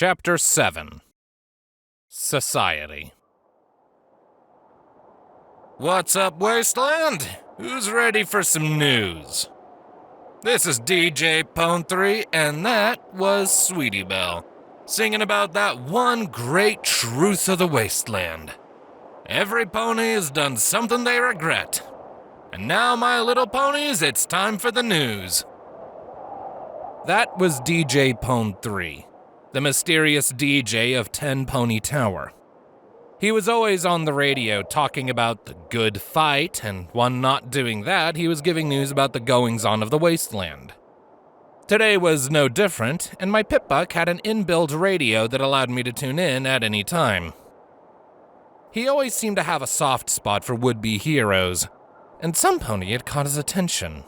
Chapter 7 Society. What's up, Wasteland? Who's ready for some news? This is DJ Pone3, and that was Sweetie Belle, singing about that one great truth of the Wasteland. Every pony has done something they regret. And now, my little ponies, it's time for the news. That was DJ Pone3, the mysterious DJ of Tenpony Tower. He was always on the radio talking about the good fight, and when not doing that, he was giving news about the goings-on of the Wasteland. Today was no different, and my Pip-Buck had an inbuilt radio that allowed me to tune in at any time. He always seemed to have a soft spot for would-be heroes, and some pony had caught his attention.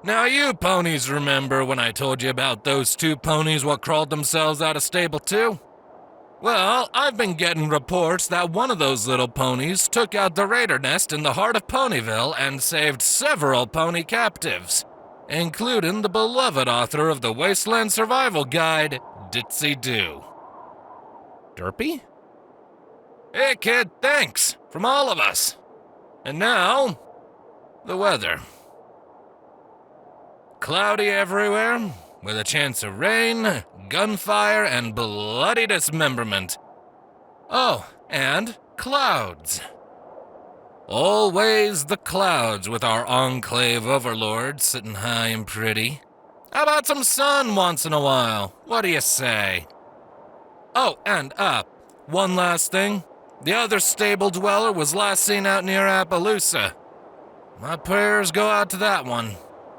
Now you ponies remember when I told you about those two ponies what crawled themselves out of stable too? Well, I've been getting reports that one of those little ponies took out the raider nest in the heart of Ponyville and saved several pony captives, including the beloved author of the Wasteland Survival Guide, Ditsy Doo. Derpy? Hey kid, thanks, from all of us. And now, the weather. Cloudy everywhere, with a chance of rain, gunfire, and bloody dismemberment. Oh, and clouds. Always the clouds with our enclave overlord sitting high and pretty. How about some sun once in a while? What do you say? Oh, and one last thing. The other stable dweller was last seen out near Appaloosa. My prayers go out to that one.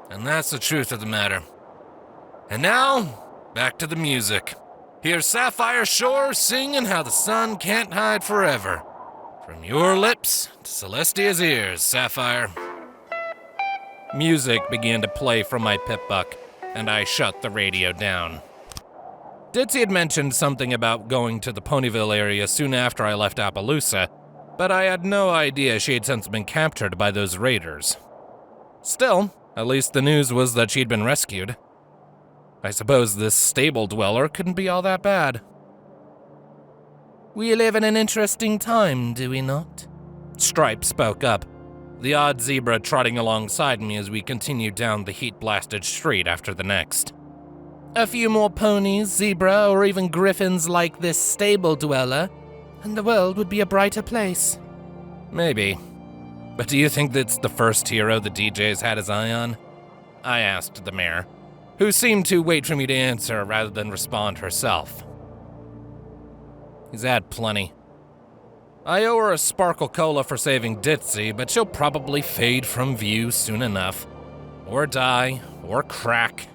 And that's the truth of the matter. And now, back to the music. Here's Sapphire Shore singing How the Sun Can't Hide Forever. From your lips to Celestia's ears, Sapphire. Music began to play from my Pip-Buck, and I shut the radio down. Ditsy had mentioned something about going to the Ponyville area soon after I left Appaloosa, but I had no idea she had since been captured by those raiders. Still, at least the news was that she'd been rescued. I suppose this stable dweller couldn't be all that bad. We live in an interesting time, do we not? Stripe spoke up, the odd zebra trotting alongside me as we continued down the heat-blasted street after the next. A few more ponies, zebra, or even griffins like this stable dweller, and the world would be a brighter place. Maybe. But do you think that's the first hero the DJ's had his eye on? I asked the mayor, who seemed to wait for me to answer rather than respond herself. He's had plenty. I owe her a Sparkle Cola for saving Ditsy, but she'll probably fade from view soon enough. Or die, or crack.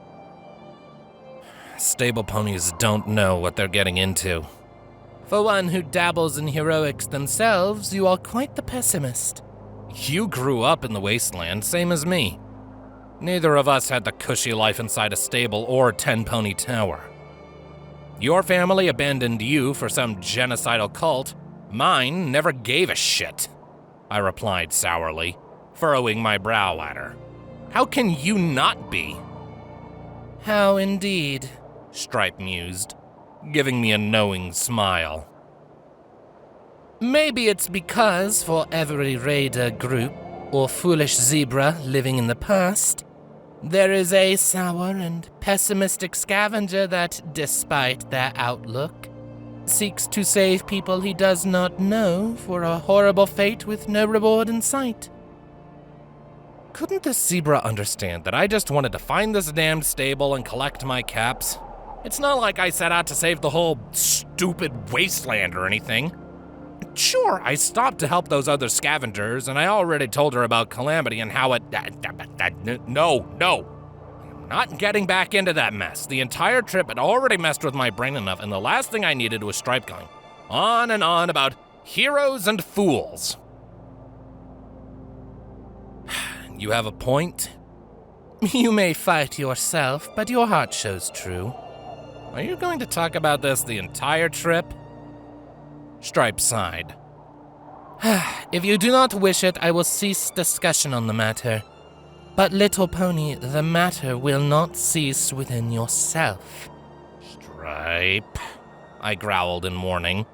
Stable ponies don't know what they're getting into. For one who dabbles in heroics themselves, you are quite the pessimist. You grew up in the Wasteland, same as me. Neither of us had the cushy life inside a stable or Tenpony Tower. Your family abandoned you for some genocidal cult. Mine never gave a shit, I replied sourly, furrowing my brow at her. How can you not be? How indeed, Stripe mused, giving me a knowing smile. Maybe it's because for every raider group or foolish zebra living in the past, there is a sour and pessimistic scavenger that, despite their outlook, seeks to save people he does not know for a horrible fate with no reward in sight. Couldn't the zebra understand that I just wanted to find this damned stable and collect my caps? It's not like I set out to save the whole stupid wasteland or anything. Sure, I stopped to help those other scavengers, and I already told her about Calamity and how it... No. I'm not getting back into that mess. The entire trip had already messed with my brain enough, and the last thing I needed was Stripe going on and on about heroes and fools. You have a point? You may fight yourself, but your heart shows true. Are you going to talk about this the entire trip? Stripe sighed. If you do not wish it, I will cease discussion on the matter. But, little pony, the matter will not cease within yourself. Stripe, I growled in warning.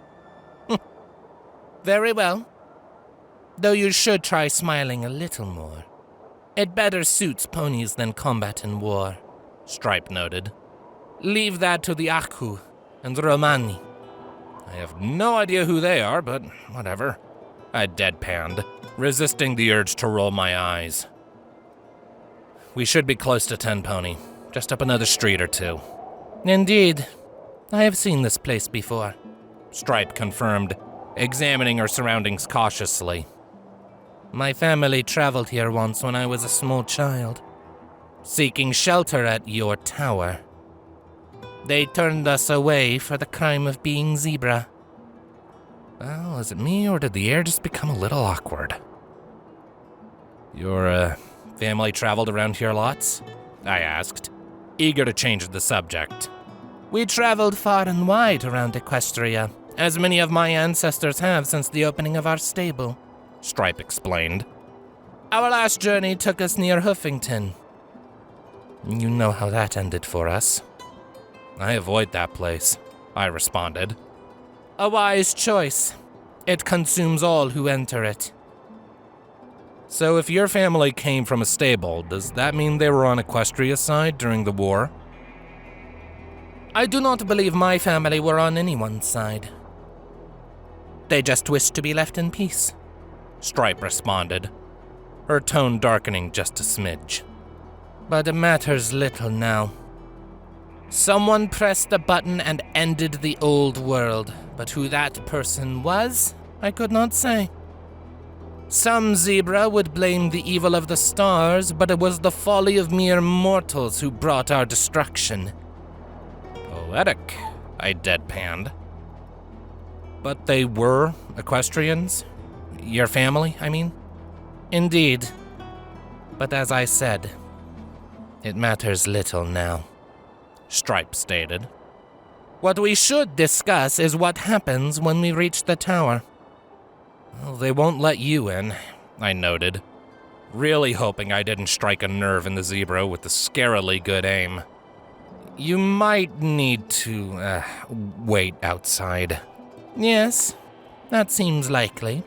Very well. Though you should try smiling a little more. It better suits ponies than combat and war, Stripe noted. Leave that to the Aku and Romani. I have no idea who they are, but whatever. I deadpanned, resisting the urge to roll my eyes. We should be close to Tenpony, just up another street or two. Indeed. I have seen this place before, Stripe confirmed, examining her surroundings cautiously. My family traveled here once when I was a small child, seeking shelter at your tower. They turned us away for the crime of being zebra. Well, is it me, or did the air just become a little awkward? Your, family traveled around here lots? I asked, eager to change the subject. We traveled far and wide around Equestria, as many of my ancestors have since the opening of our stable, Stripe explained. Our last journey took us near Huffington. You know how that ended for us. I avoid that place, I responded. A wise choice. It consumes all who enter it. So if your family came from a stable, does that mean they were on Equestria's side during the war? I do not believe my family were on anyone's side. They just wished to be left in peace, Stripe responded, her tone darkening just a smidge. But it matters little now. Someone pressed a button and ended the old world, but who that person was, I could not say. Some zebra would blame the evil of the stars, but it was the folly of mere mortals who brought our destruction. Poetic, I deadpanned. But they were equestrians? Your family, I mean? Indeed. But as I said, it matters little now, Stripe stated. What we should discuss is what happens when we reach the tower. Well, they won't let you in, I noted, really hoping I didn't strike a nerve in the zebra with the scarily good aim. You might need to, wait outside. Yes, that seems likely,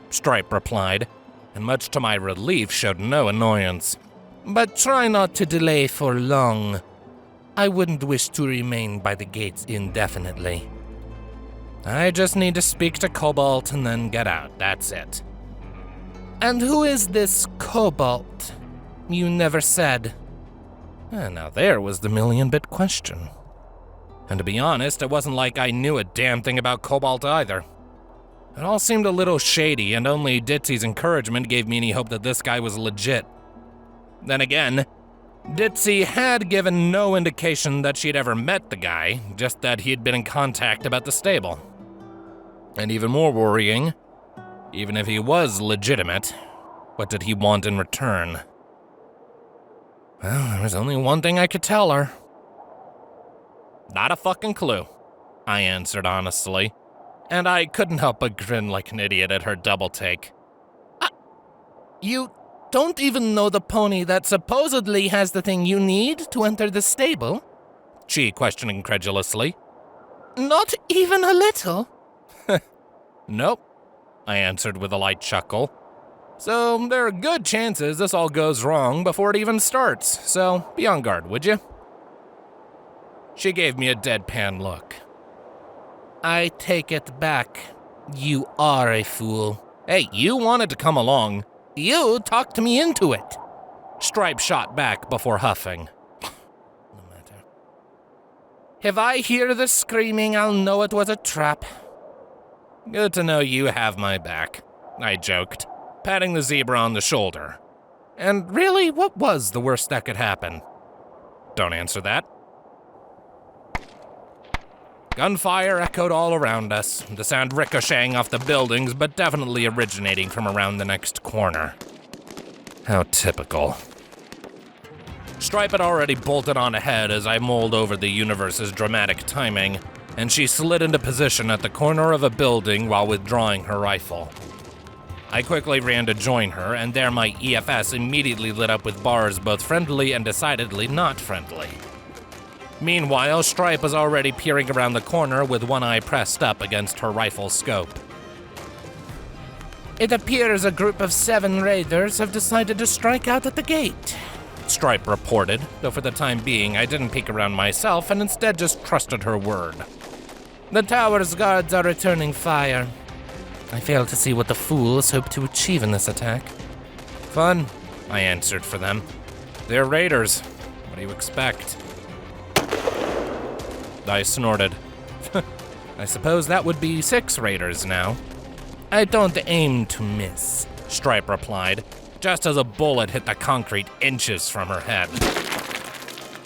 Stripe replied, and much to my relief showed no annoyance. But try not to delay for long. I wouldn't wish to remain by the gates indefinitely. I just need to speak to Cobalt and then get out, that's it. And who is this Cobalt? You never said. Now there was the million-bit question. And to be honest, it wasn't like I knew a damn thing about Cobalt either. It all seemed a little shady, and only Ditsy's encouragement gave me any hope that this guy was legit. Then again, Ditsy had given no indication that she'd ever met the guy, just that he'd been in contact about the stable. And even more worrying, even if he was legitimate, what did he want in return? Well, there was only one thing I could tell her. Not a fucking clue, I answered honestly, and I couldn't help but grin like an idiot at her double take. You don't even know the pony that supposedly has the thing you need to enter the stable? She questioned incredulously. Not even a little? Nope, I answered with a light chuckle. So there are good chances this all goes wrong before it even starts, so be on guard, would you? She gave me a deadpan look. I take it back. You are a fool. Hey, you wanted to come along. You talked me into it. Stripe shot back before huffing. No matter. If I hear the screaming, I'll know it was a trap. Good to know you have my back, I joked, patting the zebra on the shoulder. And really, what was the worst that could happen? Don't answer that. Gunfire echoed all around us, the sound ricocheting off the buildings, but definitely originating from around the next corner. How typical. Stripe had already bolted on ahead as I mulled over the universe's dramatic timing, and she slid into position at the corner of a building while withdrawing her rifle. I quickly ran to join her, and there my EFS immediately lit up with bars both friendly and decidedly not friendly. Meanwhile, Stripe was already peering around the corner with one eye pressed up against her rifle scope. It appears a group of 7 raiders have decided to strike out at the gate, Stripe reported, though for the time being I didn't peek around myself and instead just trusted her word. The tower's guards are returning fire. I fail to see what the fools hope to achieve in this attack. Fun, I answered for them. They're raiders. What do you expect? I snorted. I suppose that would be 6 raiders now. I don't aim to miss, Stripe replied, just as a bullet hit the concrete inches from her head.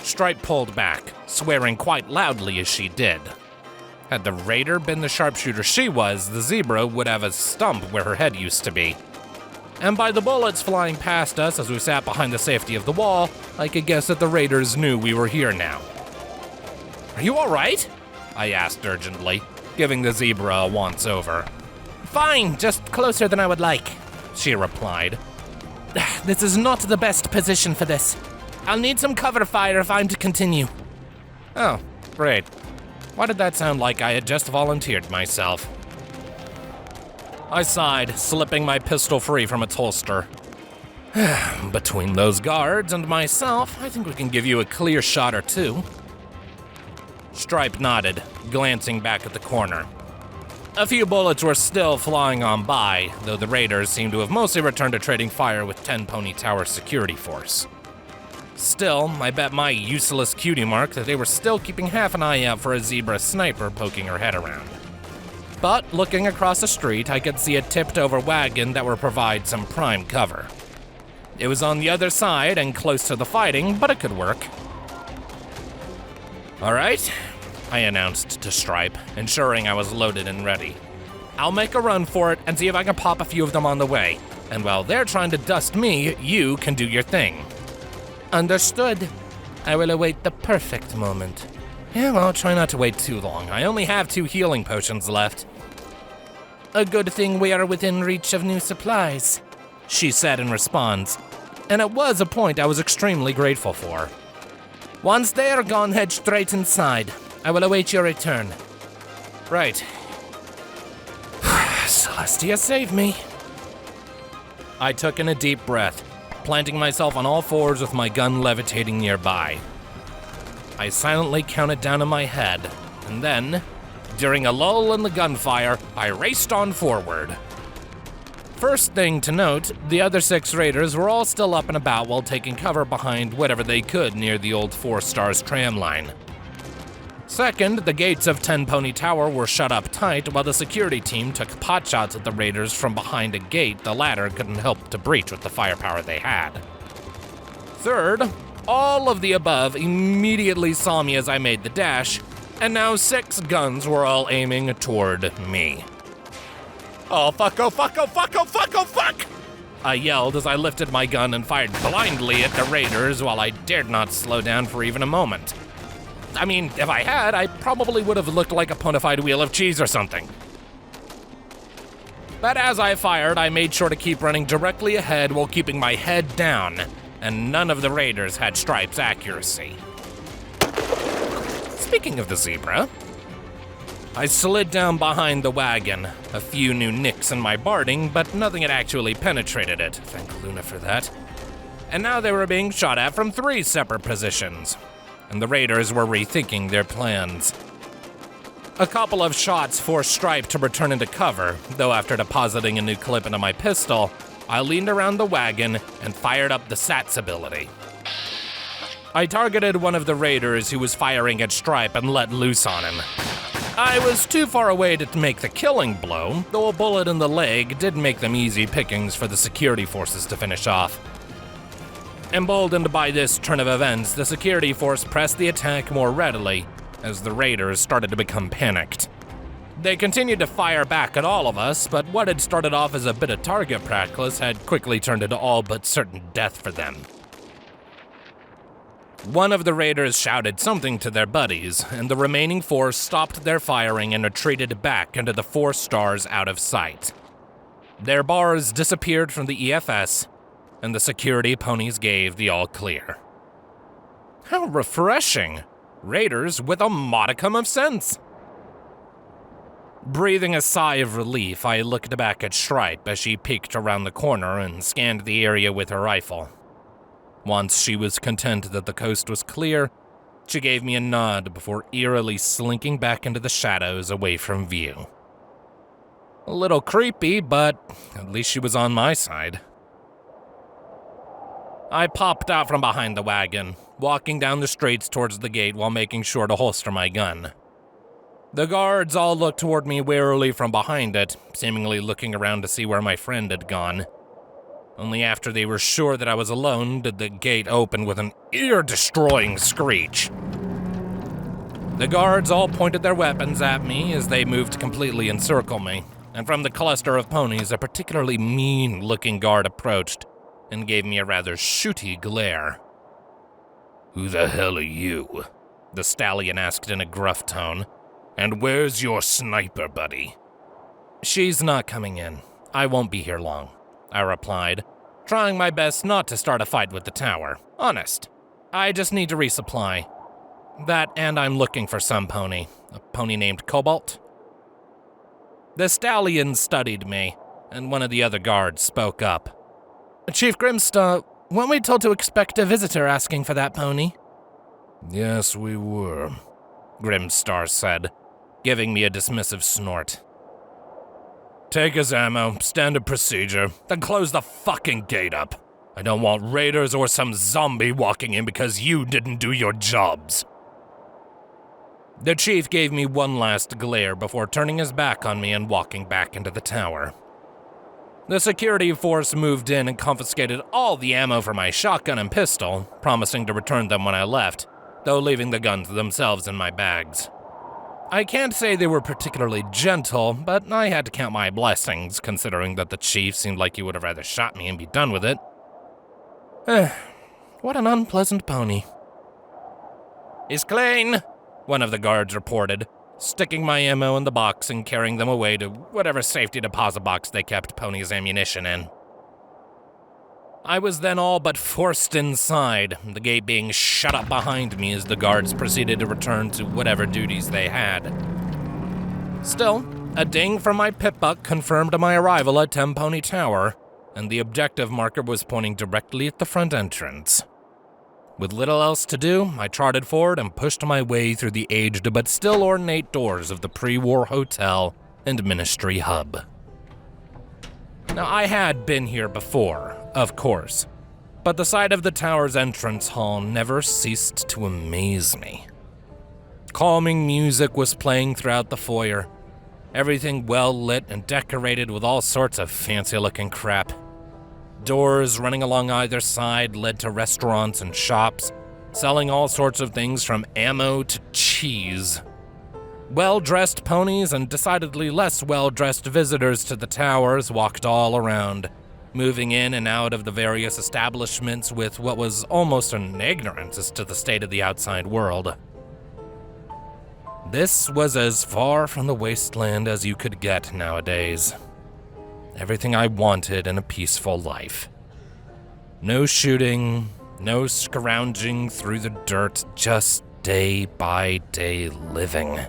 Stripe pulled back, swearing quite loudly as she did. Had the raider been the sharpshooter she was, the zebra would have a stump where her head used to be. And by the bullets flying past us as we sat behind the safety of the wall, I could guess that the raiders knew we were here now. Are you all right? I asked urgently, giving the zebra a once-over. Fine, just closer than I would like, she replied. This is not the best position for this. I'll need some cover fire if I'm to continue. Oh, great. Why did that sound like I had just volunteered myself? I sighed, slipping my pistol free from its holster. Between those guards and myself, I think we can give you a clear shot or two. Stripe nodded, glancing back at the corner. A few bullets were still flying on by, though the raiders seemed to have mostly returned to trading fire with Tenpony Tower security force. Still, I bet my useless cutie mark that they were still keeping half an eye out for a zebra sniper poking her head around. But looking across the street, I could see a tipped-over wagon that would provide some prime cover. It was on the other side and close to the fighting, but it could work. All right, I announced to Stripe, ensuring I was loaded and ready. I'll make a run for it and see if I can pop a few of them on the way. And while they're trying to dust me, you can do your thing. Understood. I will await the perfect moment. Yeah, well, I'll try not to wait too long. I only have 2 healing potions left. A good thing we are within reach of new supplies, she said in response. And it was a point I was extremely grateful for. Once they are gone, head straight inside. I will await your return. Right. Celestia, save me. I took in a deep breath, planting myself on all 4s with my gun levitating nearby. I silently counted down in my head, and then, during a lull in the gunfire, I raced on forward. First thing to note, the other 6 raiders were all still up and about while taking cover behind whatever they could near the old 4 Stars tram line. Second, the gates of Tenpony Tower were shut up tight while the security team took potshots at the raiders from behind a gate the latter couldn't help to breach with the firepower they had. Third, all of the above immediately saw me as I made the dash, and now 6 guns were all aiming toward me. Oh fuck, oh fuck, oh fuck, oh fuck, oh fuck! I yelled as I lifted my gun and fired blindly at the raiders while I dared not slow down for even a moment. I mean, if I had, I probably would have looked like a bona fide wheel of cheese or something. But as I fired, I made sure to keep running directly ahead while keeping my head down, and none of the raiders had Stripe's accuracy. Speaking of the zebra, I slid down behind the wagon. A few new nicks in my barding, but nothing had actually penetrated it. Thank Luna for that. And now they were being shot at from 3 separate positions, and the raiders were rethinking their plans. A couple of shots forced Stripe to return into cover, though after depositing a new clip into my pistol, I leaned around the wagon and fired up the SATS ability. I targeted one of the raiders who was firing at Stripe and let loose on him. I was too far away to make the killing blow, though a bullet in the leg did make them easy pickings for the security forces to finish off. Emboldened by this turn of events, the security force pressed the attack more readily as the raiders started to become panicked. They continued to fire back at all of us, but what had started off as a bit of target practice had quickly turned into all but certain death for them. One of the raiders shouted something to their buddies, and the remaining 4 stopped their firing and retreated back into the 4 Stars out of sight. Their bars disappeared from the EFS, and the security ponies gave the all clear. How refreshing! Raiders with a modicum of sense. Breathing a sigh of relief, I looked back at Stripe as she peeked around the corner and scanned the area with her rifle. Once she was content that the coast was clear, she gave me a nod before eerily slinking back into the shadows away from view. A little creepy, but at least she was on my side. I popped out from behind the wagon, walking down the streets towards the gate while making sure to holster my gun. The guards all looked toward me warily from behind it, seemingly looking around to see where my friend had gone. Only after they were sure that I was alone did the gate open with an ear-destroying screech. The guards all pointed their weapons at me as they moved to completely encircle me, and from the cluster of ponies, a particularly mean-looking guard approached and gave me a rather shooty glare. "Who the hell are you?" the stallion asked in a gruff tone. "And where's your sniper buddy?" "She's not coming in. I won't be here long," I replied, trying my best not to start a fight with the tower. Honest. I just need to resupply. That, and I'm looking for some pony. A pony named Cobalt. The stallion studied me, and one of the other guards spoke up. "Chief Grimstar, weren't we told to expect a visitor asking for that pony?" "Yes, we were," Grimstar said, giving me a dismissive snort. "Take his ammo, standard procedure, then close the fucking gate up. I don't want raiders or some zombie walking in because you didn't do your jobs." The chief gave me one last glare before turning his back on me and walking back into the tower. The security force moved in and confiscated all the ammo for my shotgun and pistol, promising to return them when I left, though leaving the guns themselves in my bags. I can't say they were particularly gentle, but I had to count my blessings, considering that the chief seemed like he would have rather shot me and be done with it. What an unpleasant pony. "He's clean," one of the guards reported, sticking my ammo in the box and carrying them away to whatever safety deposit box they kept ponies' ammunition in. I was then all but forced inside, the gate being shut up behind me as the guards proceeded to return to whatever duties they had. Still, a ding from my pip-buck confirmed my arrival at Tenpony Tower, and the objective marker was pointing directly at the front entrance. With little else to do, I trotted forward and pushed my way through the aged but still ornate doors of the pre-war hotel and ministry hub. Now, I had been here before, of course, but the sight of the tower's entrance hall never ceased to amaze me. Calming music was playing throughout the foyer, everything well lit and decorated with all sorts of fancy-looking crap. Doors running along either side led to restaurants and shops, selling all sorts of things from ammo to cheese. Well-dressed ponies and decidedly less well-dressed visitors to the towers walked all around, moving in and out of the various establishments with what was almost an ignorance as to the state of the outside world. This was as far from the Wasteland as you could get nowadays. Everything I wanted in a peaceful life. No shooting, no scrounging through the dirt, just day-by-day living.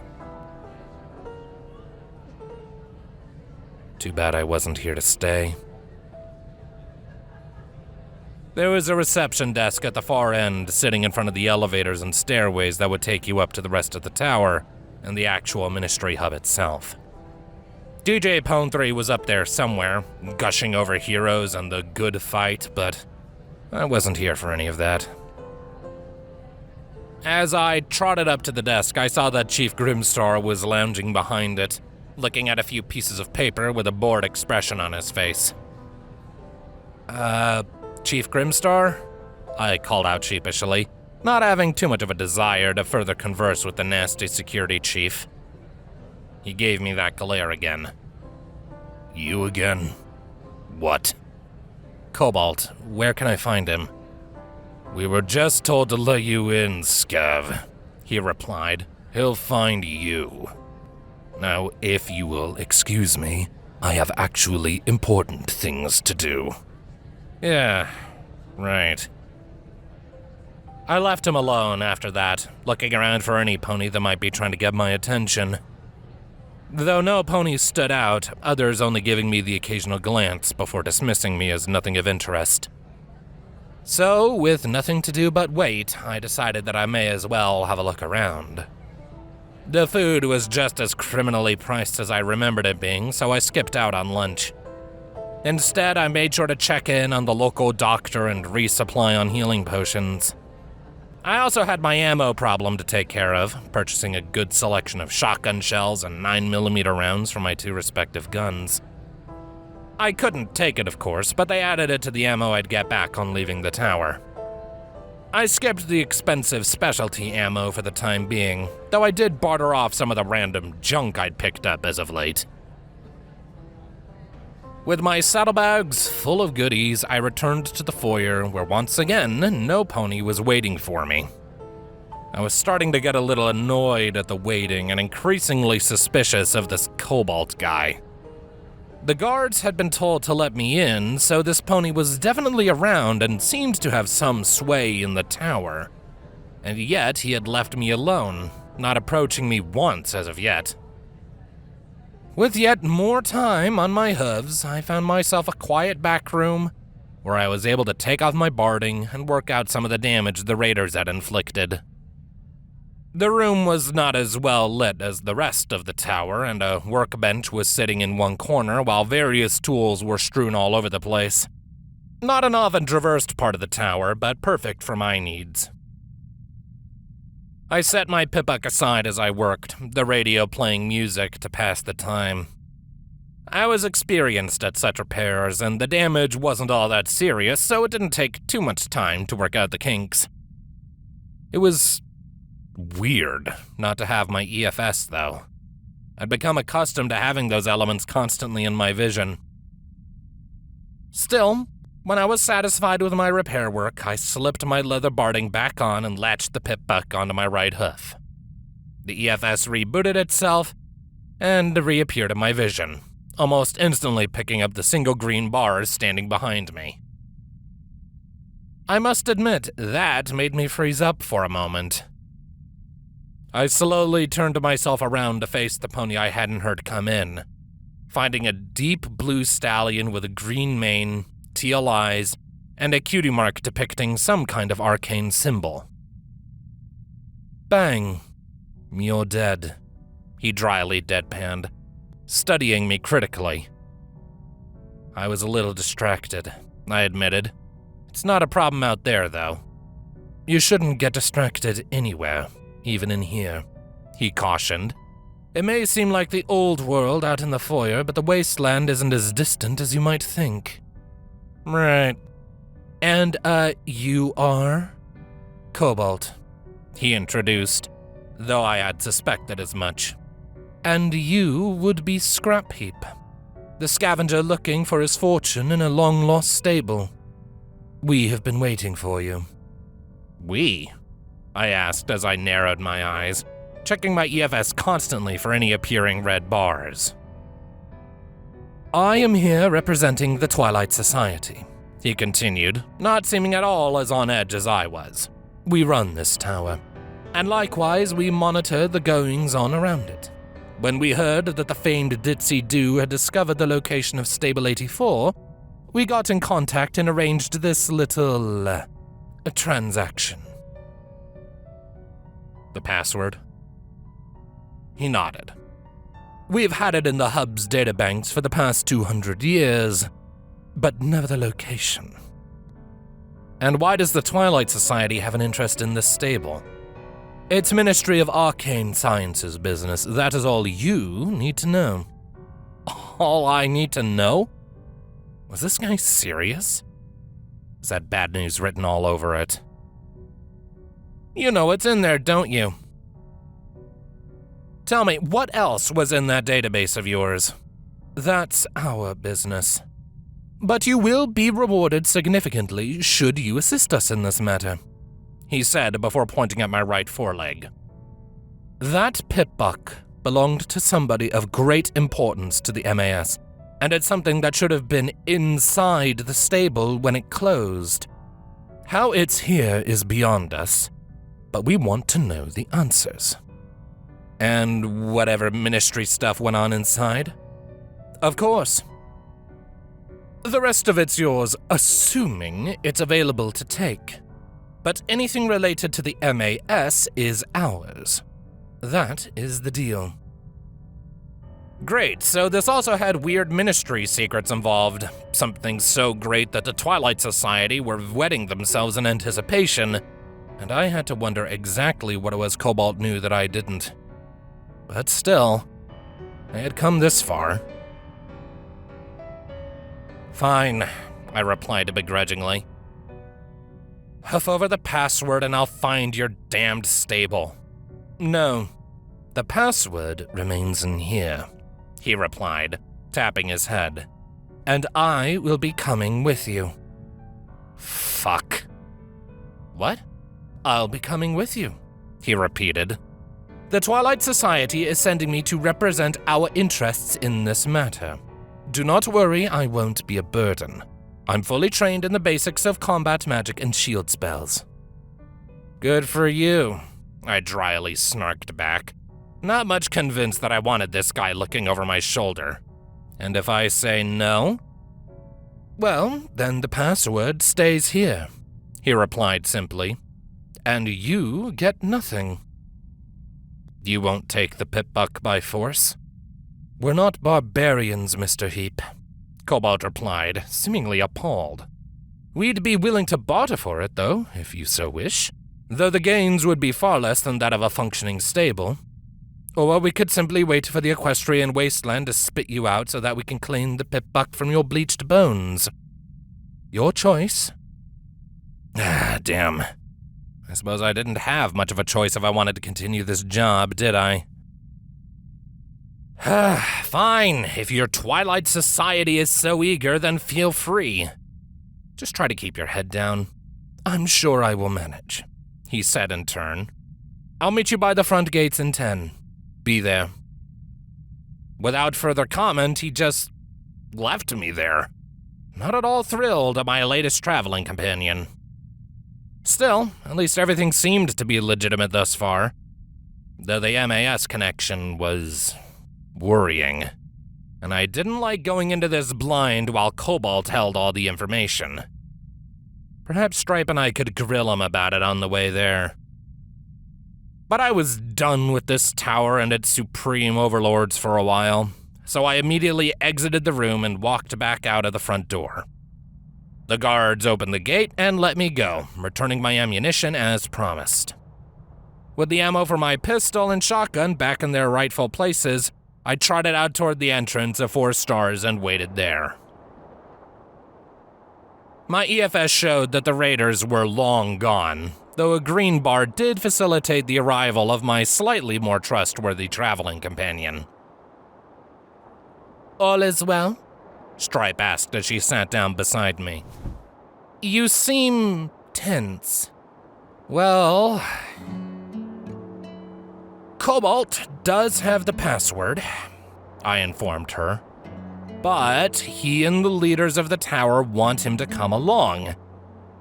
Too bad I wasn't here to stay. There was a reception desk at the far end, sitting in front of the elevators and stairways that would take you up to the rest of the tower and the actual ministry hub itself. DJ Pone 3 was up there somewhere, gushing over heroes and the good fight, but I wasn't here for any of that. As I trotted up to the desk, I saw that Chief Grimstar was lounging behind it, looking at a few pieces of paper with a bored expression on his face. Chief Grimstar? I called out sheepishly, not having too much of a desire to further converse with the nasty security chief. He gave me that glare again. "You again? What?" "Cobalt, where can I find him?" "We were just told to let you in, Scav," he replied. "He'll find you. Now, if you will excuse me, I have actually important things to do." "Yeah, right." I left him alone after that, looking around for any pony that might be trying to get my attention. Though no ponies stood out, others only giving me the occasional glance before dismissing me as nothing of interest. So, with nothing to do but wait, I decided that I may as well have a look around. The food was just as criminally priced as I remembered it being, so I skipped out on lunch. Instead, I made sure to check in on the local doctor and resupply on healing potions. I also had my ammo problem to take care of, purchasing a good selection of shotgun shells and 9mm rounds for my two respective guns. I couldn't take it, of course, but they added it to the ammo I'd get back on leaving the tower. I skipped the expensive specialty ammo for the time being, though I did barter off some of the random junk I'd picked up as of late. With my saddlebags full of goodies, I returned to the foyer where once again, no pony was waiting for me. I was starting to get a little annoyed at the waiting and increasingly suspicious of this Cobalt guy. The guards had been told to let me in, so this pony was definitely around and seemed to have some sway in the tower. And yet he had left me alone, not approaching me once as of yet. With yet more time on my hooves, I found myself a quiet back room where I was able to take off my barding and work out some of the damage the raiders had inflicted. The room was not as well lit as the rest of the tower, and a workbench was sitting in one corner while various tools were strewn all over the place. Not an often traversed part of the tower, but perfect for my needs. I set my pippuck aside as I worked, the radio playing music to pass the time. I was experienced at such repairs, and the damage wasn't all that serious, so it didn't take too much time to work out the kinks. It was weird not to have my EFS, though. I'd become accustomed to having those elements constantly in my vision. Still, when I was satisfied with my repair work, I slipped my leather barding back on and latched the pipbuck onto my right hoof. The EFS rebooted itself and reappeared in my vision, almost instantly picking up the single green bars standing behind me. I must admit, that made me freeze up for a moment. I slowly turned myself around to face the pony I hadn't heard come in, finding a deep blue stallion with a green mane, teal eyes, and a cutie mark depicting some kind of arcane symbol. Bang. You're dead, he dryly deadpanned, studying me critically. I was a little distracted, I admitted. It's not a problem out there, though. You shouldn't get distracted anywhere, even in here, he cautioned. It may seem like the old world out in the foyer, but the Wasteland isn't as distant as you might think. Right. And, you are? Cobalt, he introduced, though I had suspected as much. And you would be Scrap Heap, the scavenger looking for his fortune in a long-lost stable. We have been waiting for you. We? I asked as I narrowed my eyes, checking my EFS constantly for any appearing red bars. I am here representing the Twilight Society, he continued, not seeming at all as on edge as I was. We run this tower, and likewise we monitor the goings-on around it. When we heard that the famed Ditsy Doo had discovered the location of Stable 84, we got in contact and arranged this little, transaction. The password? He nodded. We've had it in the hub's databanks for the past 200 years, but never the location. And why does the Twilight Society have an interest in this stable? It's Ministry of Arcane Sciences business. That is all you need to know. All I need to know? Was this guy serious? Is that bad news written all over it? You know what's in there, don't you? Tell me, what else was in that database of yours? That's our business. But you will be rewarded significantly should you assist us in this matter, he said before pointing at my right foreleg. That pipbuck belonged to somebody of great importance to the MAS, and it's something that should have been inside the stable when it closed. How it's here is beyond us, but we want to know the answers. And whatever ministry stuff went on inside? Of course. The rest of it's yours, assuming it's available to take. But anything related to the MAS is ours. That is the deal. Great, so this also had weird ministry secrets involved. Something so great that the Twilight Society were wetting themselves in anticipation, and I had to wonder exactly what it was Cobalt knew that I didn't. But still, I had come this far. Fine, I replied begrudgingly. Huff over the password and I'll find your damned stable. No, the password remains in here, he replied, tapping his head. And I will be coming with you. Fuck. What? I'll be coming with you, he repeated. The Twilight Society is sending me to represent our interests in this matter. Do not worry, I won't be a burden. I'm fully trained in the basics of combat magic and shield spells. Good for you, I dryly snarked back, not much convinced that I wanted this guy looking over my shoulder. And if I say no? Well, then the password stays here, he replied simply. And you get nothing. You won't take the pip-buck by force? We're not barbarians, Mr. Heap, Cobalt replied, seemingly appalled. We'd be willing to barter for it, though, if you so wish, though the gains would be far less than that of a functioning stable. Or we could simply wait for the Equestria and Wasteland to spit you out so that we can clean the pip-buck from your bleached bones. Your choice. Ah, damn. I suppose I didn't have much of a choice if I wanted to continue this job, did I? Fine, if your Twilight Society is so eager, then feel free. Just try to keep your head down. I'm sure I will manage, he said in turn. I'll meet you by the front gates in 10. Be there. Without further comment, he just left me there. Not at all thrilled at my latest traveling companion. Still, at least everything seemed to be legitimate thus far, though the MAS connection was worrying, and I didn't like going into this blind while Cobalt held all the information. Perhaps Stripe and I could grill him about it on the way there. But I was done with this tower and its supreme overlords for a while, so I immediately exited the room and walked back out of the front door. The guards opened the gate and let me go, returning my ammunition as promised. With the ammo for my pistol and shotgun back in their rightful places, I trotted out toward the entrance of 4 stars and waited there. My EFS showed that the raiders were long gone, though a green bar did facilitate the arrival of my slightly more trustworthy traveling companion. All is well? Stripe asked as she sat down beside me. You seem tense. Well, Cobalt does have the password, I informed her. But he and the leaders of the tower want him to come along.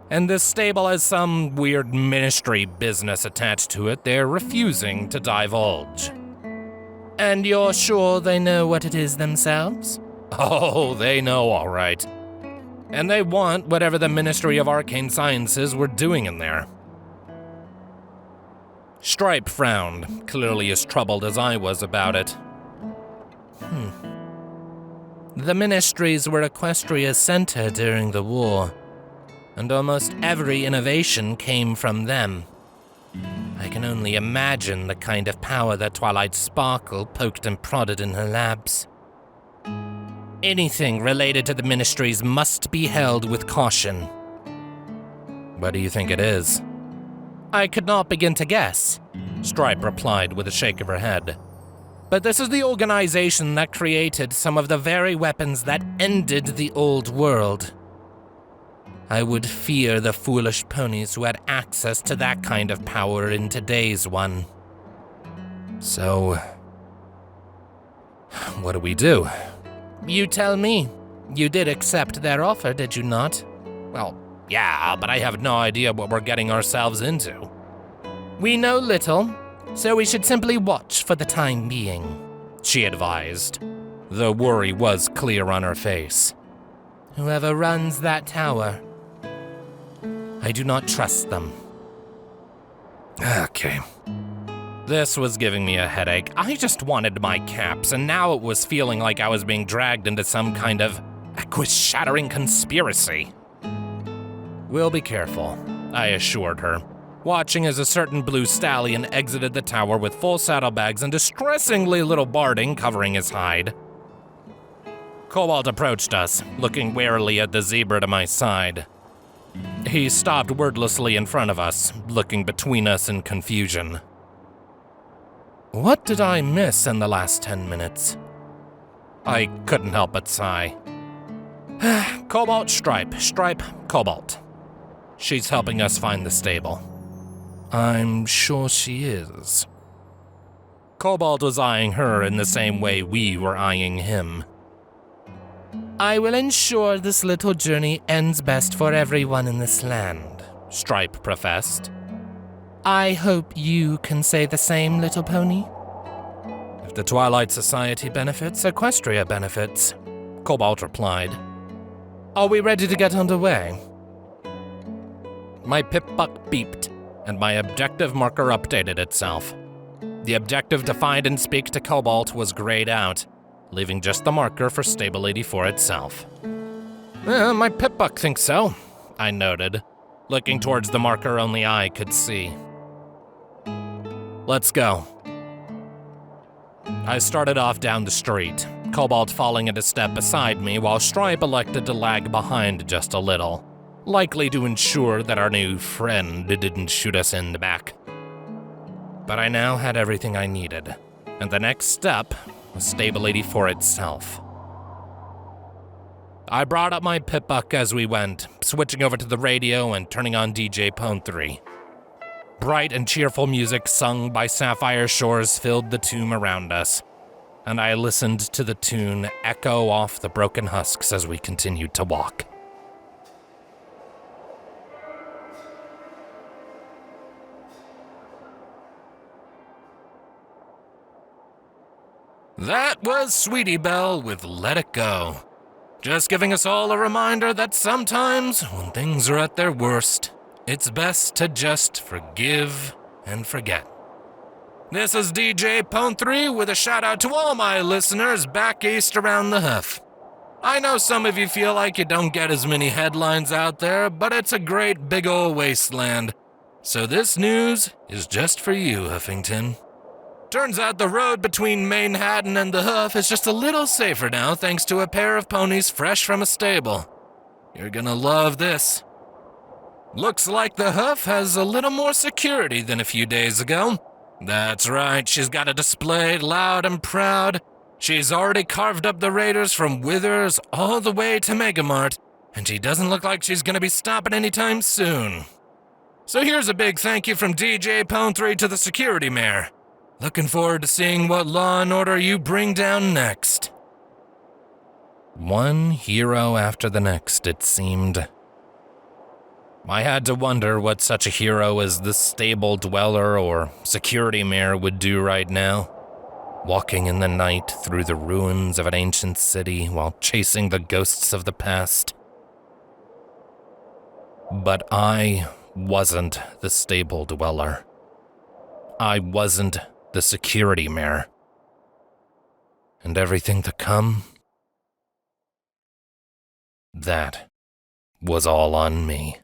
And this stable has some weird ministry business attached to it they're refusing to divulge. And you're sure they know what it is themselves? Oh, they know all right. And they want whatever the Ministry of Arcane Sciences were doing in there. Stripe frowned, clearly as troubled as I was about it. The ministries were Equestria's center during the war, and almost every innovation came from them. I can only imagine the kind of power that Twilight Sparkle poked and prodded in her labs. Anything related to the ministries must be held with caution. What do you think it is? I could not begin to guess, Stripe replied with a shake of her head. But this is the organization that created some of the very weapons that ended the old world. I would fear the foolish ponies who had access to that kind of power in today's one. So, what do we do? You tell me. You did accept their offer, did you not? Well, Yeah, but I have no idea what we're getting ourselves into. We know little, so we should simply watch for the time being, she advised. The worry was clear on her face. Whoever runs that tower, I do not trust them. Okay. This was giving me a headache. I just wanted my caps, and now it was feeling like I was being dragged into some kind of earth-shattering conspiracy. We'll be careful, I assured her, watching as a certain blue stallion exited the tower with full saddlebags and distressingly little barding covering his hide. Cobalt approached us, looking warily at the zebra to my side. He stopped wordlessly in front of us, looking between us in confusion. What did I miss in the last 10 minutes? I couldn't help but sigh. Cobalt, Stripe, Cobalt. She's helping us find the stable. I'm sure she is. Cobalt was eyeing her in the same way we were eyeing him. I will ensure this little journey ends best for everyone in this land, Stripe professed. I hope you can say the same, little pony. If the Twilight Society benefits, Equestria benefits, Cobalt replied. Are we ready to get underway? My pip-buck beeped, and my objective marker updated itself. The objective to find and speak to Cobalt was grayed out, leaving just the marker for Stable 84 itself. My pip-buck thinks so, I noted, looking towards the marker only I could see. Let's go. I started off down the street, Cobalt falling at a step beside me while Stripe elected to lag behind just a little, likely to ensure that our new friend didn't shoot us in the back. But I now had everything I needed, and the next step was Stable 84 itself. I brought up my pip-buck as we went, switching over to the radio and turning on DJ Pone 3. Bright and cheerful music sung by Sapphire Shores filled the tomb around us, and I listened to the tune echo off the broken husks as we continued to walk. That was Sweetie Belle with Let It Go. Just giving us all a reminder that sometimes, when things are at their worst, it's best to just forgive and forget. This is DJ Pone 3 with a shout out to all my listeners back east around the Huff. I know some of you feel like you don't get as many headlines out there, but it's a great big ol' wasteland. So this news is just for you, Huffington. Turns out the road between Manhattan and the Huff is just a little safer now thanks to a pair of ponies fresh from a stable. You're gonna love this. Looks like the Huff has a little more security than a few days ago. That's right, she's got it displayed loud and proud. She's already carved up the raiders from Withers all the way to Megamart, and she doesn't look like she's gonna be stopping anytime soon. So here's a big thank you from DJ Pone 3 to the security mayor. Looking forward to seeing what law and order you bring down next. One hero after the next, it seemed. I had to wonder what such a hero as the stable dweller or security mayor would do right now, walking in the night through the ruins of an ancient city while chasing the ghosts of the past. But I wasn't the stable dweller. I wasn't the security mayor. And everything to come, that was all on me.